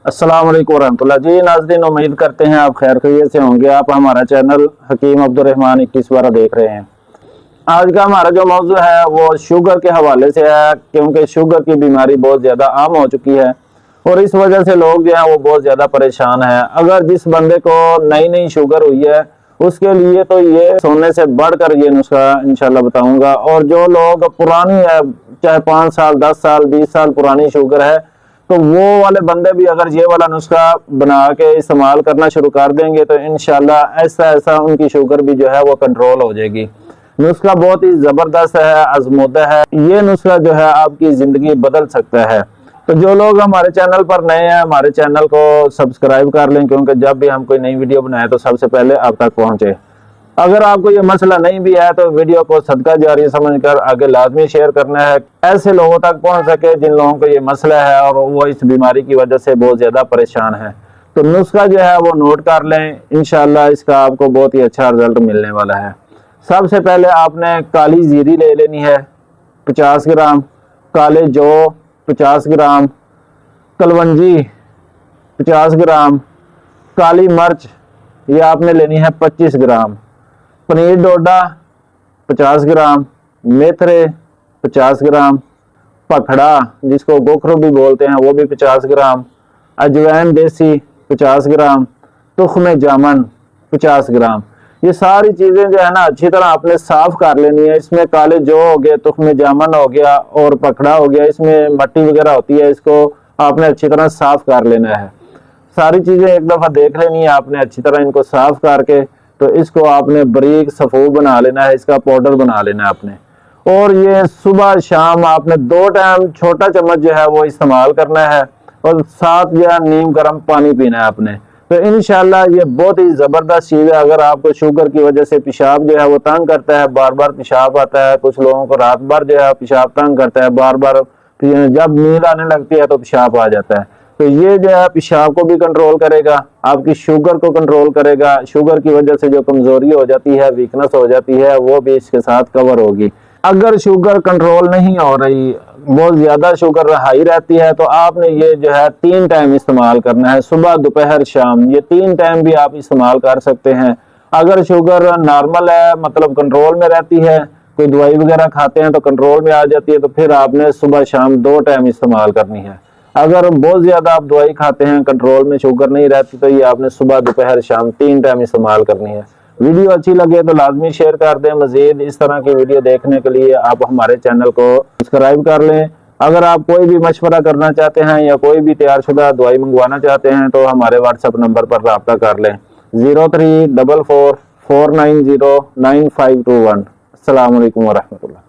अस्सलाम वालेकुम रहमतुल्लाह। जी नाज़रीन, उम्मीद करते हैं आप खैर खैरियत से होंगे। आप हमारा चैनल हकीम अब्दुर्रहमान 21 देख रहे हैं। आज का हमारा जो मौजू है वो शुगर के हवाले से है, क्योंकि शुगर की बीमारी बहुत ज़्यादा आम हो चुकी है और इस वजह से लोग जो हैं वो बहुत ज़्यादा परेशान हैं। अगर जिस बंदे को नई नई शुगर हुई है उसके लिए तो ये सोने से बढ़कर ये नुस्खा इंशाल्लाह बताऊंगा। और जो लोग पुरानी है, चाहे 5 साल 10 साल 20 साल पुरानी शुगर है, तो वो वाले बंदे भी अगर ये वाला नुस्खा बना के इस्तेमाल करना शुरू कर देंगे तो इंशाल्लाह ऐसा उनकी शुगर भी जो है वो कंट्रोल हो जाएगी। नुस्खा बहुत ही ज़बरदस्त है, आजमूदा है। ये नुस्खा जो है आपकी ज़िंदगी बदल सकता है। तो जो लोग हमारे चैनल पर नए हैं, हमारे चैनल को सब्सक्राइब कर लें, क्योंकि जब भी हम कोई नई वीडियो बनाए तो सबसे पहले आप तक पहुंचे। अगर आपको ये मसला नहीं भी है तो वीडियो को सदका जारी समझकर आगे लाजमी शेयर करना है, ऐसे लोगों तक पहुंच सके जिन लोगों को ये मसला है और वो इस बीमारी की वजह से बहुत ज़्यादा परेशान है। तो नुस्खा जो है वो नोट कर लें, इंशाल्लाह इसका आपको बहुत ही अच्छा रिजल्ट मिलने वाला है। सबसे पहले आपने काली जीरी ले लेनी है 50 ग्राम, काले जौ 50 ग्राम, कलवंजी 50 ग्राम, काली मिर्च ये आपने लेनी है 25 ग्राम, पनीर डोडा 50 ग्राम, मेथरे 50 ग्राम, पखड़ा जिसको गोखरू भी बोलते हैं वो भी 50 ग्राम, अजवाइन देसी 50 ग्राम, तुख्म जामन 50 ग्राम। ये सारी चीज़ें जो है ना अच्छी तरह आपने साफ कर लेनी है। इसमें काले जौ हो गए, तुख्म जामन हो गया और पखड़ा हो गया, इसमें मट्टी वगैरह होती है, इसको आपने अच्छी तरह साफ कर लेना है। सारी चीज़ें एक दफ़ा देख लेनी है आपने अच्छी तरह इनको साफ करके। तो इसको आपने बारीक सफ़ूफ बना लेना है, इसका पाउडर बना लेना है आपने। और ये सुबह शाम आपने 2 टाइम छोटा चम्मच जो है वो इस्तेमाल करना है और साथ जो है नीम गर्म पानी पीना है आपने। तो इंशाल्लाह ये बहुत ही ज़बरदस्त चीज़ है। अगर आपको शुगर की वजह से पेशाब जो है वो तंग करता है, बार बार पेशाब आता है, कुछ लोगों को रात भर जो है पेशाब तंग करता है, बार बार जब नींद आने लगती है तो पेशाब आ जाता है, तो ये जो है पेशाब को भी कंट्रोल करेगा, आपकी शुगर को कंट्रोल करेगा। शुगर की वजह से जो कमजोरी हो जाती है, वीकनेस हो जाती है, वो भी इसके साथ कवर होगी। अगर शुगर कंट्रोल नहीं हो रही, बहुत ज़्यादा शुगर हाई रहती है, तो आपने ये जो है 3 टाइम इस्तेमाल करना है, सुबह दोपहर शाम। ये 3 टाइम भी आप इस्तेमाल कर सकते हैं। अगर शुगर नॉर्मल है, मतलब कंट्रोल में रहती है, कोई दवाई वगैरह खाते हैं तो कंट्रोल में आ जाती है, तो फिर आपने सुबह शाम 2 टाइम इस्तेमाल करनी है। अगर बहुत ज़्यादा आप दवाई खाते हैं, कंट्रोल में शुगर नहीं रहती, तो ये आपने सुबह दोपहर शाम 3 टाइम इस्तेमाल करनी है। वीडियो अच्छी लगे तो लाजमी शेयर कर दें। मज़ीद इस तरह की वीडियो देखने के लिए आप हमारे चैनल को सब्सक्राइब कर लें। अगर आप कोई भी मशवरा करना चाहते हैं या कोई भी तैयारशुदा दवाई मंगवाना चाहते हैं तो हमारे व्हाट्सएप नंबर पर रब्ता कर लें 034449099521। अस्सलाम वालेकुम वरहमतुल्लाह।